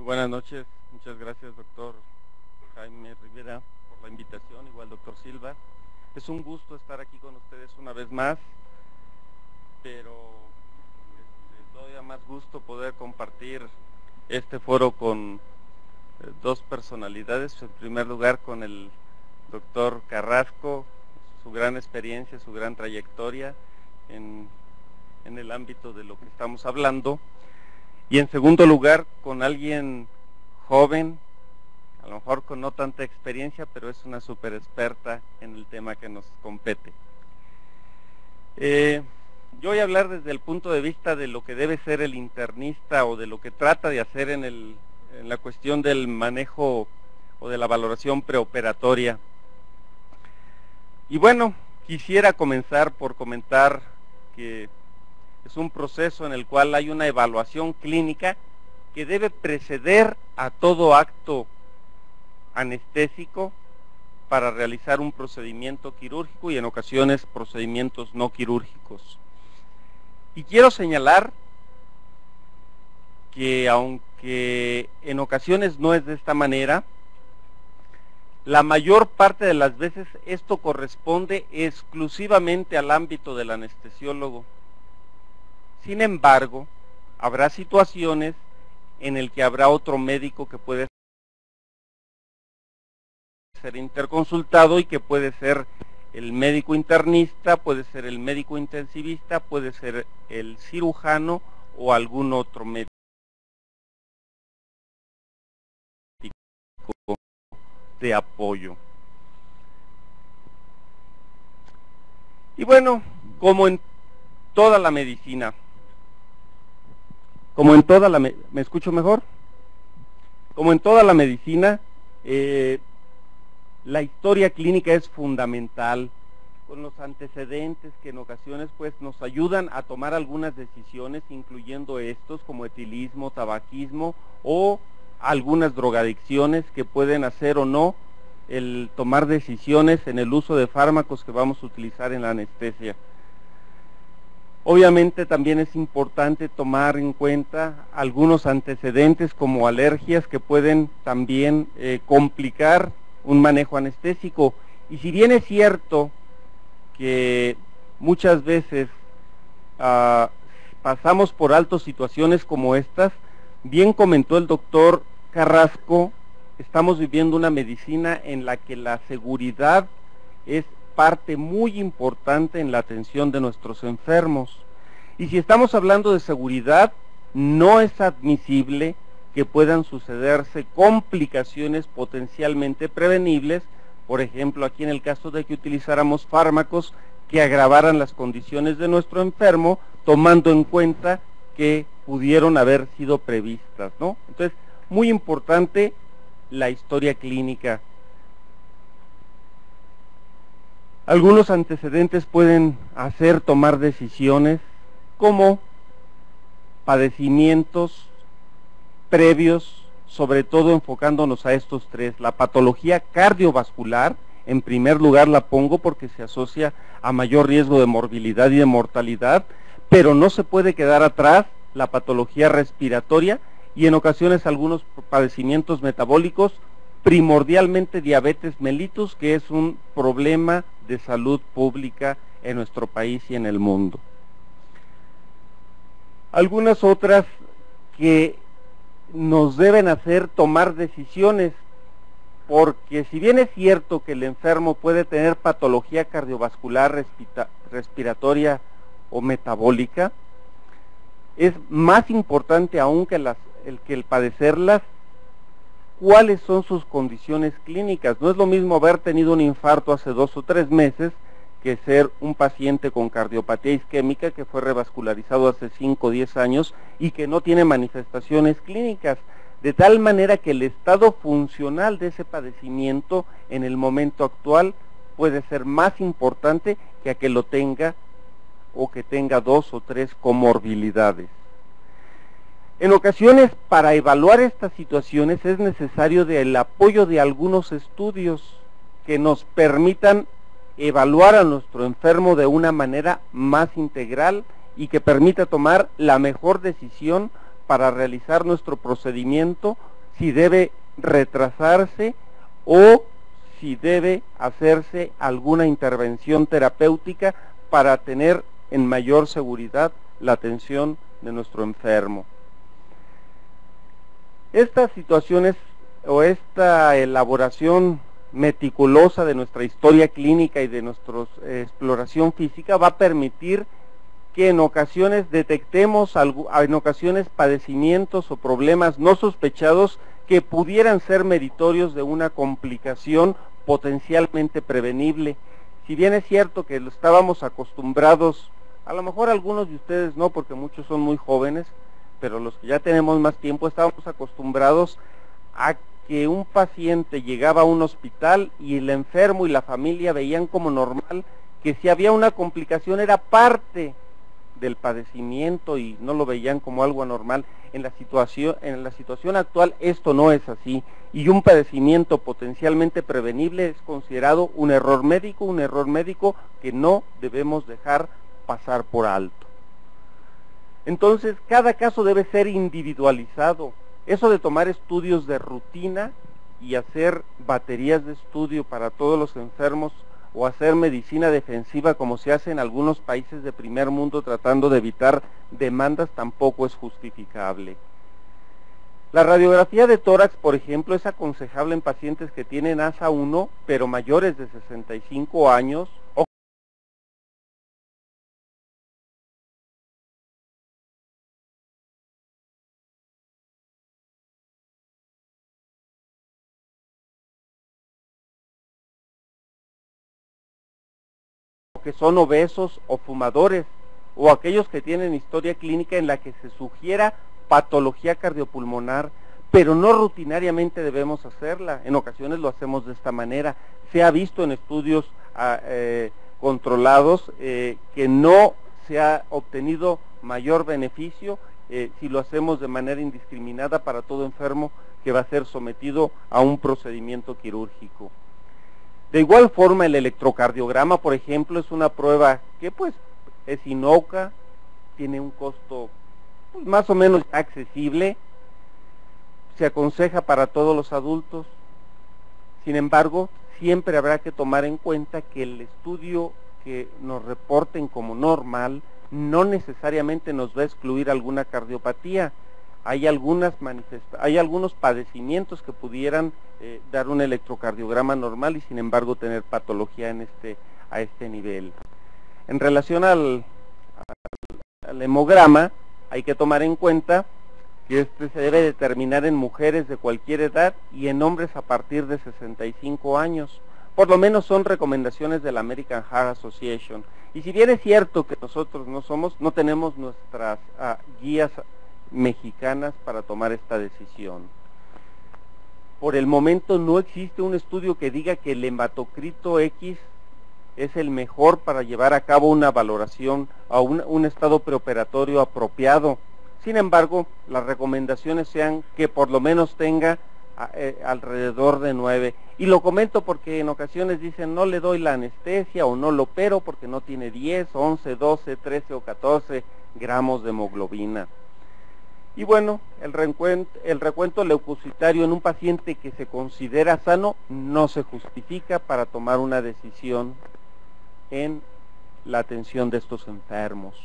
Buenas noches, muchas gracias doctor Jaime Rivera por la invitación, igual doctor Silva. Es un gusto estar aquí con ustedes una vez más, pero todavía más gusto poder compartir este foro con dos personalidades. En primer lugar con el doctor Carrasco, su gran experiencia, su gran trayectoria en el ámbito de lo que estamos hablando. Y en segundo lugar, con alguien joven, a lo mejor con no tanta experiencia, pero es una súper experta en el tema que nos compete. Yo voy a hablar desde el punto de vista de lo que debe ser el internista o de lo que trata de hacer en la cuestión del manejo o de la valoración preoperatoria. Y bueno, quisiera comenzar por comentar que es un proceso en el cual hay una evaluación clínica que debe preceder a todo acto anestésico para realizar un procedimiento quirúrgico y en ocasiones procedimientos no quirúrgicos. Y quiero señalar que aunque en ocasiones no es de esta manera, la mayor parte de las veces esto corresponde exclusivamente al ámbito del anestesiólogo. Sin embargo, habrá situaciones en el que habrá otro médico que puede ser interconsultado y que puede ser el médico internista, puede ser el médico intensivista, puede ser el cirujano o algún otro médico de apoyo. Y bueno, como en toda la medicina, ¿me escucho mejor? Como en toda la medicina, la historia clínica es fundamental, con los antecedentes que en ocasiones pues nos ayudan a tomar algunas decisiones, incluyendo estos como etilismo, tabaquismo o algunas drogadicciones que pueden hacer o no el tomar decisiones en el uso de fármacos que vamos a utilizar en la anestesia. Obviamente también es importante tomar en cuenta algunos antecedentes como alergias que pueden también complicar un manejo anestésico. Y si bien es cierto que muchas veces pasamos por alto situaciones como estas, bien comentó el doctor Carrasco, estamos viviendo una medicina en la que la seguridad es parte muy importante en la atención de nuestros enfermos. Y si estamos hablando de seguridad, no es admisible que puedan sucederse complicaciones potencialmente prevenibles, por ejemplo, aquí en el caso de que utilizáramos fármacos que agravaran las condiciones de nuestro enfermo, tomando en cuenta que pudieron haber sido previstas, ¿no? Entonces, muy importante la historia clínica. Algunos antecedentes pueden hacer tomar decisiones como padecimientos previos, sobre todo enfocándonos a estos tres. La patología cardiovascular, en primer lugar la pongo porque se asocia a mayor riesgo de morbilidad y de mortalidad, pero no se puede quedar atrás la patología respiratoria y en ocasiones algunos padecimientos metabólicos, primordialmente diabetes mellitus, que es un problema de salud pública en nuestro país y en el mundo. Algunas otras que nos deben hacer tomar decisiones, porque si bien es cierto que el enfermo puede tener patología cardiovascular, respiratoria o metabólica, es más importante aún que el padecerlas, cuáles son sus condiciones clínicas. No es lo mismo haber tenido un infarto hace 2 o 3 meses que ser un paciente con cardiopatía isquémica que fue revascularizado hace 5 o 10 años y que no tiene manifestaciones clínicas, de tal manera que el estado funcional de ese padecimiento en el momento actual puede ser más importante que a que lo tenga o que tenga 2 o 3 comorbilidades. En ocasiones, para evaluar estas situaciones es necesario el apoyo de algunos estudios que nos permitan evaluar a nuestro enfermo de una manera más integral y que permita tomar la mejor decisión para realizar nuestro procedimiento si debe retrasarse o si debe hacerse alguna intervención terapéutica para tener en mayor seguridad la atención de nuestro enfermo. Estas situaciones o esta elaboración meticulosa de nuestra historia clínica y de nuestra exploración física va a permitir que en ocasiones detectemos en ocasiones padecimientos o problemas no sospechados que pudieran ser meritorios de una complicación potencialmente prevenible. Si bien es cierto que lo estábamos acostumbrados, a lo mejor algunos de ustedes no, porque muchos son muy jóvenes, pero los que ya tenemos más tiempo estábamos acostumbrados a que un paciente llegaba a un hospital y el enfermo y la familia veían como normal que si había una complicación era parte del padecimiento y no lo veían como algo anormal. En la situación actual esto no es así, y un padecimiento potencialmente prevenible es considerado un error médico que no debemos dejar pasar por alto. Entonces, cada caso debe ser individualizado. Eso de tomar estudios de rutina y hacer baterías de estudio para todos los enfermos o hacer medicina defensiva como se hace en algunos países de primer mundo tratando de evitar demandas tampoco es justificable. La radiografía de tórax, por ejemplo, es aconsejable en pacientes que tienen ASA 1, pero mayores de 65 años, o que son obesos o fumadores, o aquellos que tienen historia clínica en la que se sugiera patología cardiopulmonar, pero no rutinariamente debemos hacerla. En ocasiones lo hacemos de esta manera. Se ha visto en estudios controlados que no se ha obtenido mayor beneficio si lo hacemos de manera indiscriminada para todo enfermo que va a ser sometido a un procedimiento quirúrgico. De igual forma, el electrocardiograma, por ejemplo, es una prueba que pues es inocua, tiene un costo pues, más o menos accesible, se aconseja para todos los adultos. Sin embargo, siempre habrá que tomar en cuenta que el estudio que nos reporten como normal no necesariamente nos va a excluir alguna cardiopatía. Hay algunos padecimientos que pudieran dar un electrocardiograma normal y sin embargo tener patología a este nivel. En relación al hemograma, hay que tomar en cuenta que se debe determinar en mujeres de cualquier edad y en hombres a partir de 65 años. Por lo menos son recomendaciones de la American Heart Association. Y si bien es cierto que nosotros no tenemos nuestras guías mexicanas para tomar esta decisión. Por el momento no existe un estudio que diga que el hematocrito X es el mejor para llevar a cabo una valoración a un estado preoperatorio apropiado. Sin embargo, las recomendaciones sean que por lo menos tenga alrededor de 9. Y lo comento porque en ocasiones dicen no le doy la anestesia o no lo opero porque no tiene 10, 11, 12, 13 o 14 gramos de hemoglobina. Y bueno, el recuento leucocitario en un paciente que se considera sano no se justifica para tomar una decisión en la atención de estos enfermos.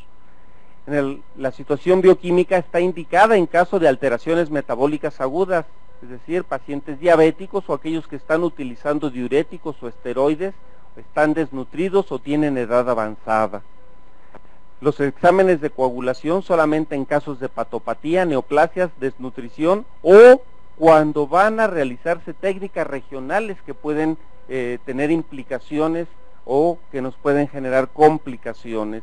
La situación bioquímica está indicada en caso de alteraciones metabólicas agudas, es decir, pacientes diabéticos o aquellos que están utilizando diuréticos o esteroides, están desnutridos o tienen edad avanzada. Los exámenes de coagulación solamente en casos de patopatía, neoplasias, desnutrición o cuando van a realizarse técnicas regionales que pueden tener implicaciones o que nos pueden generar complicaciones.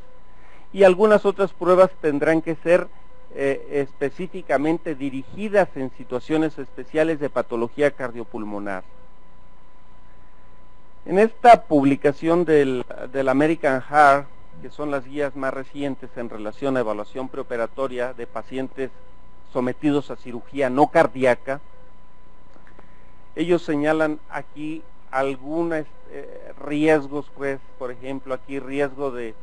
Y algunas otras pruebas tendrán que ser específicamente dirigidas en situaciones especiales de patología cardiopulmonar. En esta publicación del American Heart, que son las guías más recientes en relación a evaluación preoperatoria de pacientes sometidos a cirugía no cardíaca, ellos señalan aquí algunos riesgos, pues, por ejemplo, aquí riesgo de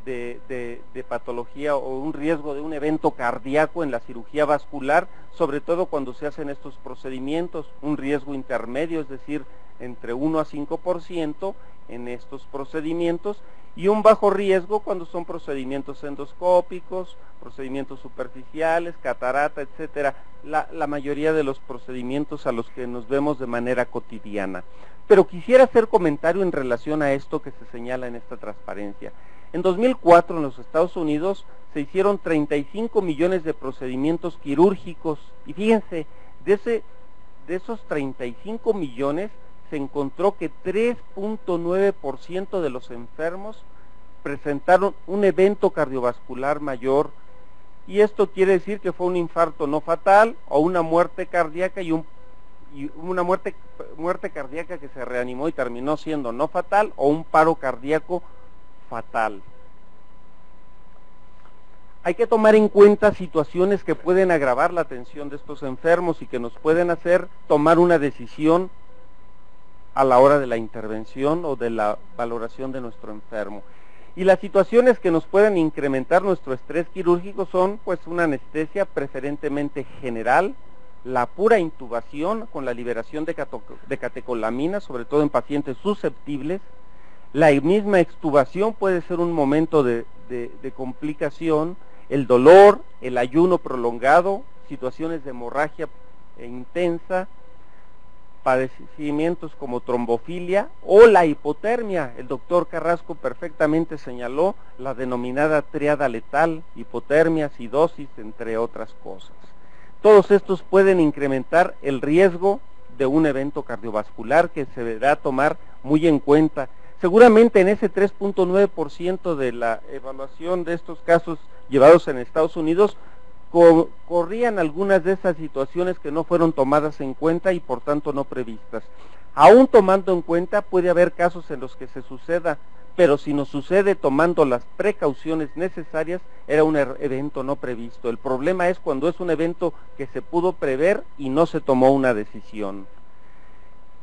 de patología o un riesgo de un evento cardíaco en la cirugía vascular, sobre todo cuando se hacen estos procedimientos, un riesgo intermedio, es decir, entre 1 a 5% en estos procedimientos, y un bajo riesgo cuando son procedimientos endoscópicos, procedimientos superficiales, catarata, etcétera, la mayoría de los procedimientos a los que nos vemos de manera cotidiana. Pero quisiera hacer comentario en relación a esto que se señala en esta transparencia. En 2004 en los Estados Unidos se hicieron 35 millones de procedimientos quirúrgicos, y fíjense, de esos 35 millones se encontró que 3.9% de los enfermos presentaron un evento cardiovascular mayor, y esto quiere decir que fue un infarto no fatal o una muerte cardíaca y una muerte cardíaca que se reanimó y terminó siendo no fatal, o un paro cardíaco fatal. Hay que tomar en cuenta situaciones que pueden agravar la atención de estos enfermos y que nos pueden hacer tomar una decisión a la hora de la intervención o de la valoración de nuestro enfermo. Y las situaciones que nos pueden incrementar nuestro estrés quirúrgico son pues una anestesia preferentemente general, la pura intubación con la liberación de catecolamina, sobre todo en pacientes susceptibles. La misma extubación puede ser un momento de complicación, el dolor, el ayuno prolongado, situaciones de hemorragia intensa, padecimientos como trombofilia o la hipotermia. El doctor Carrasco perfectamente señaló la denominada triada letal, hipotermia, acidosis, entre otras cosas. Todos estos pueden incrementar el riesgo de un evento cardiovascular que se deberá tomar muy en cuenta. Seguramente en ese 3.9% de la evaluación de estos casos llevados en Estados Unidos, corrían algunas de esas situaciones que no fueron tomadas en cuenta y por tanto no previstas. Aún tomando en cuenta, puede haber casos en los que se suceda, pero si nos sucede tomando las precauciones necesarias, era un evento no previsto. El problema es cuando es un evento que se pudo prever y no se tomó una decisión.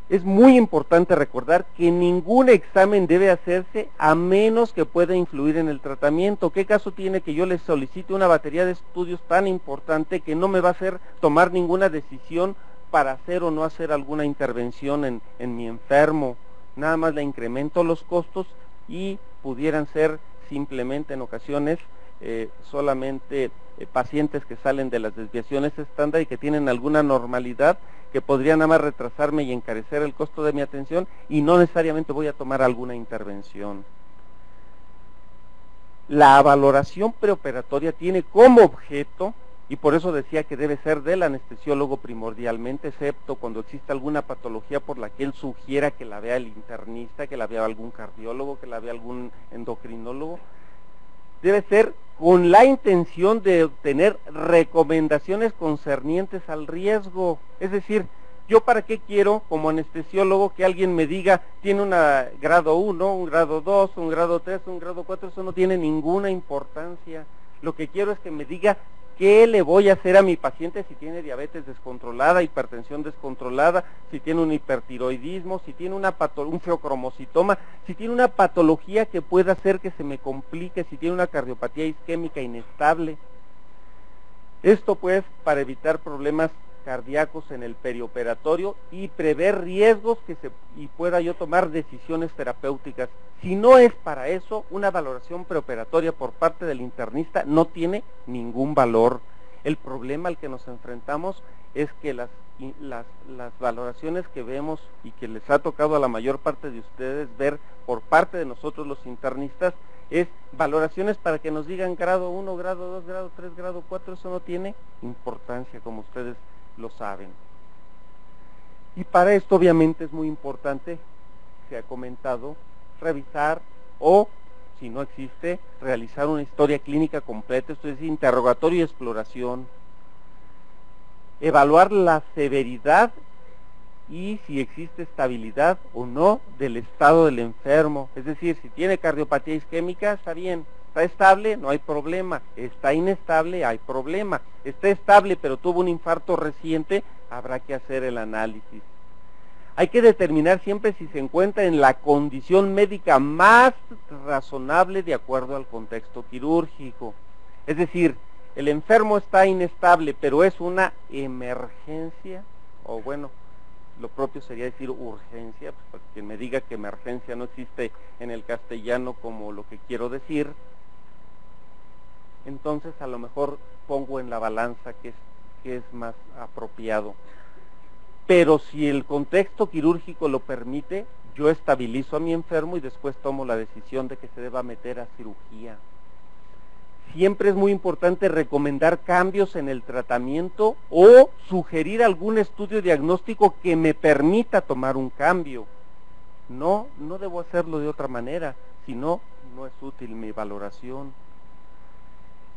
Es muy importante recordar que ningún examen debe hacerse a menos que pueda influir en el tratamiento. ¿Qué caso tiene que yo les solicite una batería de estudios tan importante que no me va a hacer tomar ninguna decisión para hacer o no hacer alguna intervención en mi enfermo? Nada más le incremento los costos y pudieran ser simplemente en ocasiones solamente pacientes que salen de las desviaciones estándar y que tienen alguna normalidad que podrían nada más retrasarme y encarecer el costo de mi atención y no necesariamente voy a tomar alguna intervención. La valoración preoperatoria tiene como objeto, y por eso decía que debe ser del anestesiólogo primordialmente, excepto cuando existe alguna patología por la que él sugiera que la vea el internista, que la vea algún cardiólogo, que la vea algún endocrinólogo, debe ser con la intención de obtener recomendaciones concernientes al riesgo. Es decir, ¿yo para qué quiero como anestesiólogo que alguien me diga tiene un grado 1, un grado 2, un grado 3, un grado 4? Eso no tiene ninguna importancia. Lo que quiero es que me diga qué le voy a hacer a mi paciente si tiene diabetes descontrolada, hipertensión descontrolada, si tiene un hipertiroidismo, si tiene un feocromocitoma, si tiene una patología que pueda hacer que se me complique, si tiene una cardiopatía isquémica inestable. Esto pues para evitar problemas cardíacos en el perioperatorio y prever riesgos y pueda yo tomar decisiones terapéuticas. Si no es para eso, una valoración preoperatoria por parte del internista no tiene ningún valor. El problema al que nos enfrentamos es que las valoraciones que vemos y que les ha tocado a la mayor parte de ustedes ver por parte de nosotros los internistas es valoraciones para que nos digan grado 1, grado 2, grado 3, grado 4, eso no tiene importancia, como ustedes lo saben. Y para esto obviamente es muy importante, se ha comentado, revisar o, si no existe, realizar una historia clínica completa, esto es interrogatorio y exploración, evaluar la severidad y si existe estabilidad o no del estado del enfermo, es decir, si tiene cardiopatía isquémica, está bien, está estable, no hay problema, está inestable, hay problema, está estable pero tuvo un infarto reciente, habrá que hacer el análisis. Hay que determinar siempre si se encuentra en la condición médica más razonable de acuerdo al contexto quirúrgico. Es decir, el enfermo está inestable, pero es una emergencia, o bueno, lo propio sería decir urgencia, pues para quien me diga que emergencia no existe en el castellano como lo que quiero decir, entonces a lo mejor pongo en la balanza que es más apropiado. Pero si el contexto quirúrgico lo permite, yo estabilizo a mi enfermo y después tomo la decisión de que se deba meter a cirugía. Siempre es muy importante recomendar cambios en el tratamiento o sugerir algún estudio diagnóstico que me permita tomar un cambio. No debo hacerlo de otra manera, si no, no es útil mi valoración.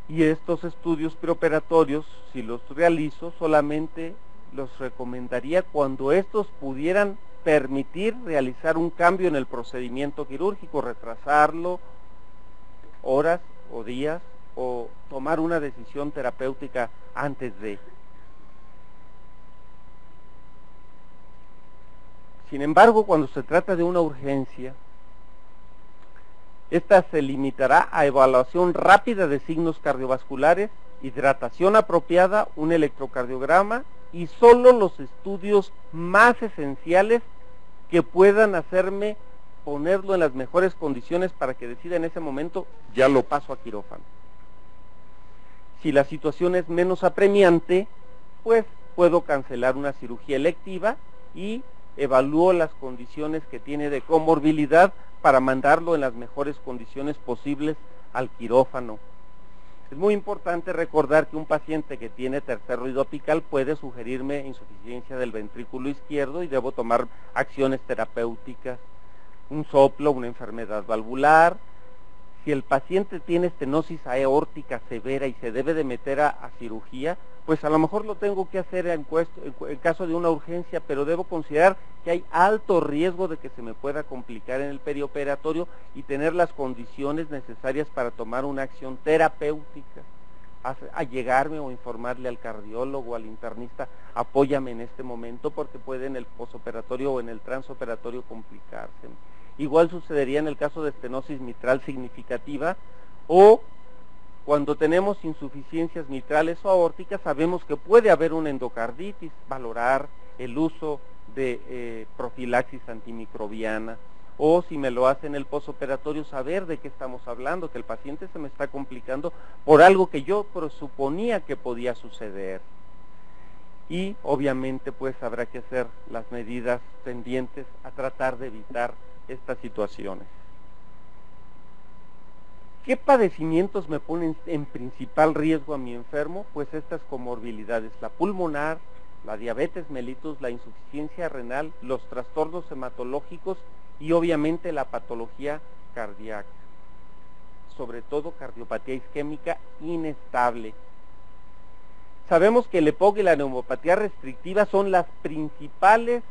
Y estos estudios preoperatorios, si los realizo, solamente los recomendaría cuando estos pudieran permitir realizar un cambio en el procedimiento quirúrgico, retrasarlo horas o días, o tomar una decisión terapéutica antes de. Sin embargo, cuando se trata de una urgencia, esta se limitará a evaluación rápida de signos cardiovasculares, hidratación apropiada, un electrocardiograma y solo los estudios más esenciales que puedan hacerme ponerlo en las mejores condiciones para que decida en ese momento, ya lo paso a quirófano. Si la situación es menos apremiante, pues puedo cancelar una cirugía electiva y evalúo las condiciones que tiene de comorbilidad para mandarlo en las mejores condiciones posibles al quirófano. Es muy importante recordar que un paciente que tiene tercer ruido apical puede sugerirme insuficiencia del ventrículo izquierdo y debo tomar acciones terapéuticas, un soplo, una enfermedad valvular. Si el paciente tiene estenosis aórtica severa y se debe de meter a cirugía, pues a lo mejor lo tengo que hacer en caso de una urgencia, pero debo considerar que hay alto riesgo de que se me pueda complicar en el perioperatorio y tener las condiciones necesarias para tomar una acción terapéutica. A llegarme o informarle al cardiólogo, al internista, apóyame en este momento porque puede en el posoperatorio o en el transoperatorio complicarse. Igual sucedería en el caso de estenosis mitral significativa o cuando tenemos insuficiencias mitrales o aórticas, sabemos que puede haber una endocarditis, valorar el uso de profilaxis antimicrobiana, o si me lo hace en el posoperatorio, saber de qué estamos hablando, que el paciente se me está complicando por algo que yo presuponía que podía suceder. Y obviamente pues habrá que hacer las medidas tendientes a tratar de evitar estas situaciones. ¿Qué padecimientos me ponen en principal riesgo a mi enfermo? Pues estas comorbilidades, la pulmonar, la diabetes mellitus, la insuficiencia renal, los trastornos hematológicos y obviamente la patología cardíaca, sobre todo cardiopatía isquémica inestable. Sabemos que el EPOC y la neumopatía restrictiva son las principales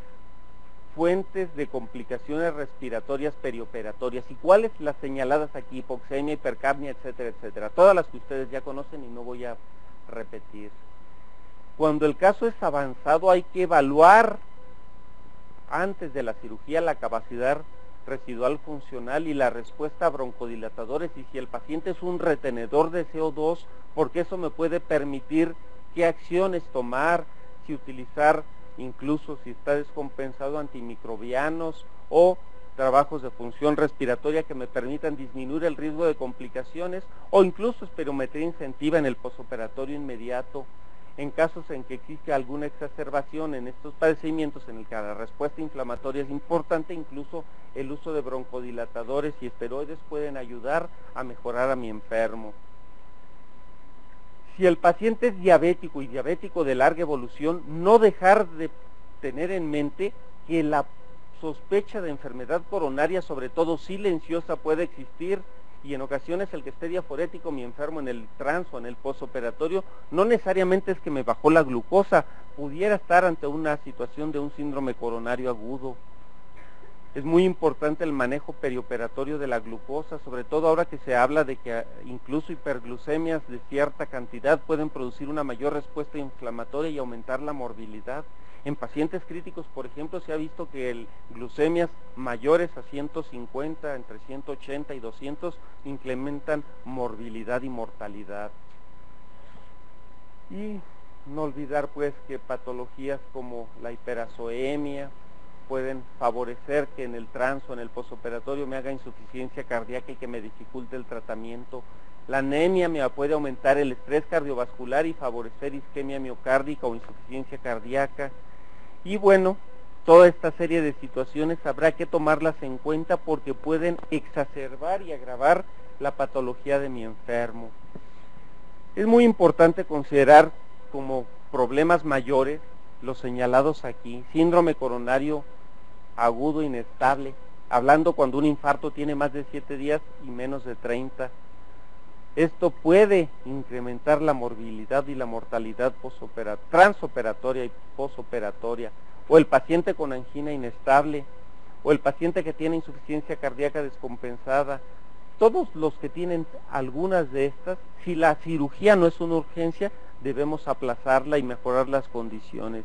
fuentes de complicaciones respiratorias perioperatorias. ¿Y cuáles? Las señaladas aquí, hipoxemia, hipercapnia, etcétera, etcétera. Todas las que ustedes ya conocen y no voy a repetir. Cuando el caso es avanzado hay que evaluar antes de la cirugía la capacidad residual funcional y la respuesta a broncodilatadores y si el paciente es un retenedor de CO2, porque eso me puede permitir qué acciones tomar, si utilizar incluso si está descompensado antimicrobianos o trabajos de función respiratoria que me permitan disminuir el riesgo de complicaciones o incluso espirometría incentiva en el posoperatorio inmediato. En casos en que existe alguna exacerbación en estos padecimientos en el que la respuesta inflamatoria es importante, incluso el uso de broncodilatadores y esteroides pueden ayudar a mejorar a mi enfermo. Si el paciente es diabético y diabético de larga evolución, no dejar de tener en mente que la sospecha de enfermedad coronaria, sobre todo silenciosa, puede existir y en ocasiones el que esté diaforético mi enfermo en el trans o en el posoperatorio, no necesariamente es que me bajó la glucosa, pudiera estar ante una situación de un síndrome coronario agudo. Es muy importante el manejo perioperatorio de la glucosa, sobre todo ahora que se habla de que incluso hiperglucemias de cierta cantidad pueden producir una mayor respuesta inflamatoria y aumentar la morbilidad. En pacientes críticos, por ejemplo, se ha visto que glucemias mayores a 150, entre 180 y 200, incrementan morbilidad y mortalidad. Y no olvidar pues que patologías como la hiperazoemia pueden favorecer que en el trans o en el posoperatorio me haga insuficiencia cardíaca y que me dificulte el tratamiento. La anemia me puede aumentar el estrés cardiovascular y favorecer isquemia miocárdica o insuficiencia cardíaca. Y bueno, toda esta serie de situaciones habrá que tomarlas en cuenta porque pueden exacerbar y agravar la patología de mi enfermo. Es muy importante considerar como problemas mayores los señalados aquí: síndrome coronario agudo inestable, hablando cuando un infarto tiene más de 7 días y menos de 30. Esto puede incrementar la morbilidad y la mortalidad transoperatoria y posoperatoria, o el paciente con angina inestable, o el paciente que tiene insuficiencia cardíaca descompensada. Todos los que tienen algunas de estas, si la cirugía no es una urgencia, debemos aplazarla y mejorar las condiciones.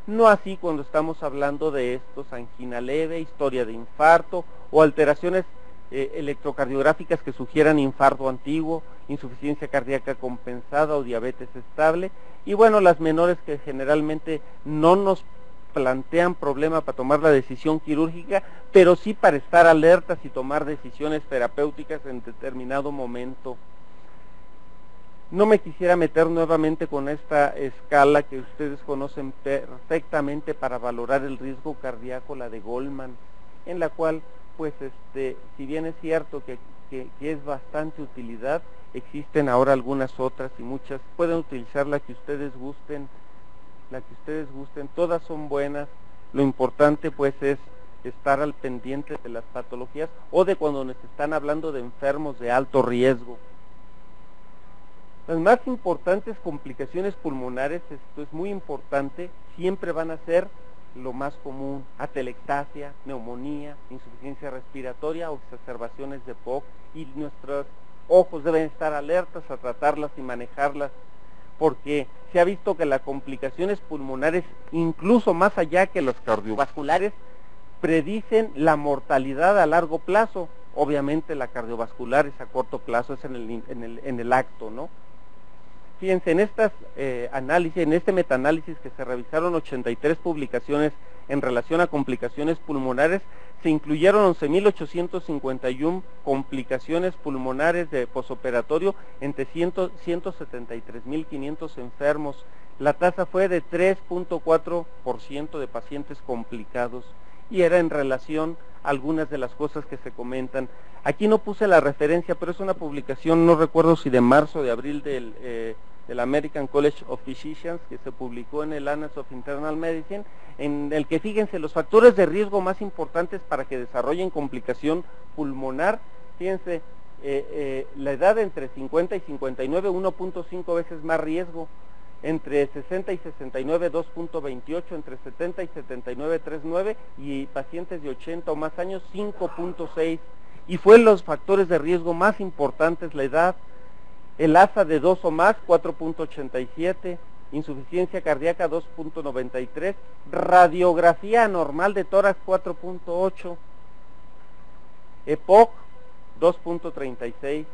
No así cuando estamos hablando de estos: angina leve, historia de infarto o alteraciones electrocardiográficas que sugieran infarto antiguo, insuficiencia cardíaca compensada o diabetes estable. Y bueno, las menores que generalmente no nos plantean problema para tomar la decisión quirúrgica, pero sí para estar alertas y tomar decisiones terapéuticas en determinado momento. No me quisiera meter nuevamente con esta escala que ustedes conocen perfectamente para valorar el riesgo cardíaco, la de Goldman, en la cual, pues, si bien es cierto que es bastante utilidad, existen ahora algunas otras y muchas. Pueden utilizar la que ustedes gusten, todas son buenas. Lo importante pues es estar al pendiente de las patologías o de cuando nos están hablando de enfermos de alto riesgo. Las más importantes complicaciones pulmonares, esto es muy importante, siempre van a ser lo más común: atelectasia, neumonía, insuficiencia respiratoria o exacerbaciones de POC, y nuestros ojos deben estar alertas a tratarlas y manejarlas, porque se ha visto que las complicaciones pulmonares, incluso más allá que los cardiovasculares, predicen la mortalidad a largo plazo. Obviamente la cardiovascular es a corto plazo, es en el acto, ¿no? Fíjense, en estas análisis, en este metaanálisis que se revisaron 83 publicaciones en relación a complicaciones pulmonares, se incluyeron 11.851 complicaciones pulmonares de posoperatorio entre 173.500 enfermos. La tasa fue de 3.4% de pacientes complicados, y era en relación a algunas de las cosas que se comentan. Aquí no puse la referencia, pero es una publicación, no recuerdo si de marzo o de abril del American College of Physicians, que se publicó en el Annals of Internal Medicine, en el que, fíjense, los factores de riesgo más importantes para que desarrollen complicación pulmonar. Fíjense, la edad entre 50 y 59, 1.5 veces más riesgo; entre 60 y 69, 2.28, entre 70 y 79, 3.9, y pacientes de 80 o más años, 5.6. Y fue los factores de riesgo más importantes: la edad, el ASA de 2 o más, 4.87, insuficiencia cardíaca, 2.93, radiografía anormal de tórax, 4.8, EPOC, 2.36,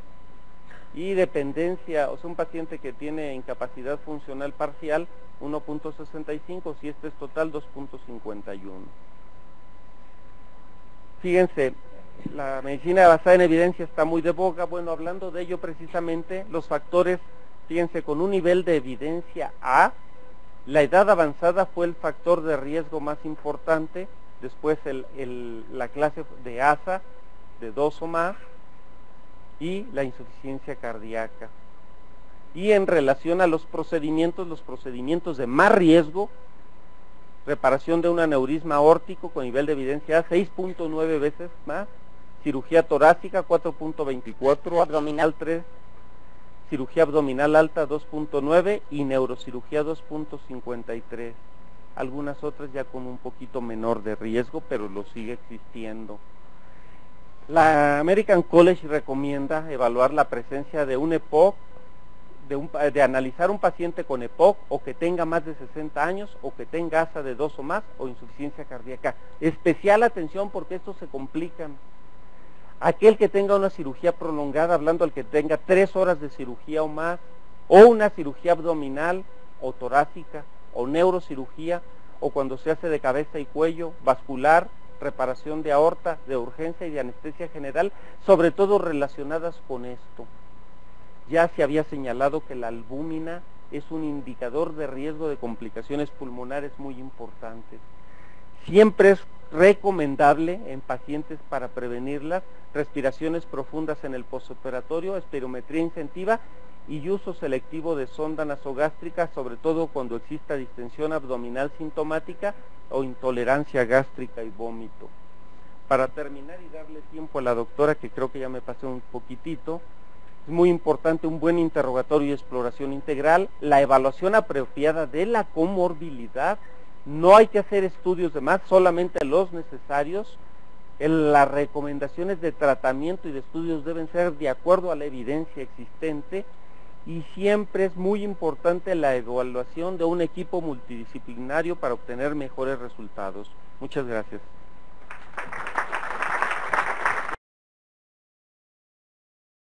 y dependencia, o sea, un paciente que tiene incapacidad funcional parcial, 1.65, si este es total, 2.51. Fíjense, la medicina basada en evidencia está muy de boga. Bueno, hablando de ello precisamente, los factores, fíjense, con un nivel de evidencia A, la edad avanzada fue el factor de riesgo más importante, después la clase de ASA de 2 o más, y la insuficiencia cardíaca. Y en relación a los procedimientos de más riesgo: reparación de un aneurisma aórtico con nivel de evidencia A, 6.9 veces más; cirugía torácica, 4.24, abdominal 3, cirugía abdominal alta, 2.9, y neurocirugía, 2.53. Algunas otras ya con un poquito menor de riesgo, pero lo sigue existiendo. La American College recomienda evaluar la presencia de un EPOC de analizar un paciente con EPOC o que tenga más de 60 años o que tenga ASA de 2 o más o insuficiencia cardíaca. Especial atención porque estos se complican. Aquel que tenga una cirugía prolongada, hablando al que tenga 3 horas de cirugía o más, o una cirugía abdominal o torácica o neurocirugía, o cuando se hace de cabeza y cuello, vascular, reparación de aorta, de urgencia y de anestesia general, sobre todo relacionadas con esto. Ya se había señalado que la albúmina es un indicador de riesgo de complicaciones pulmonares muy importantes. Siempre es recomendable en pacientes para prevenirlas, respiraciones profundas en el postoperatorio, espirometría incentiva y uso selectivo de sonda nasogástrica, sobre todo cuando exista distensión abdominal sintomática o intolerancia gástrica y vómito. Para terminar y darle tiempo a la doctora, que creo que ya me pasé un poquitito, es muy importante un buen interrogatorio y exploración integral, la evaluación apropiada de la comorbilidad. No hay que hacer estudios de más, solamente los necesarios. Las recomendaciones de tratamiento y de estudios deben ser de acuerdo a la evidencia existente y siempre es muy importante la evaluación de un equipo multidisciplinario para obtener mejores resultados. Muchas gracias.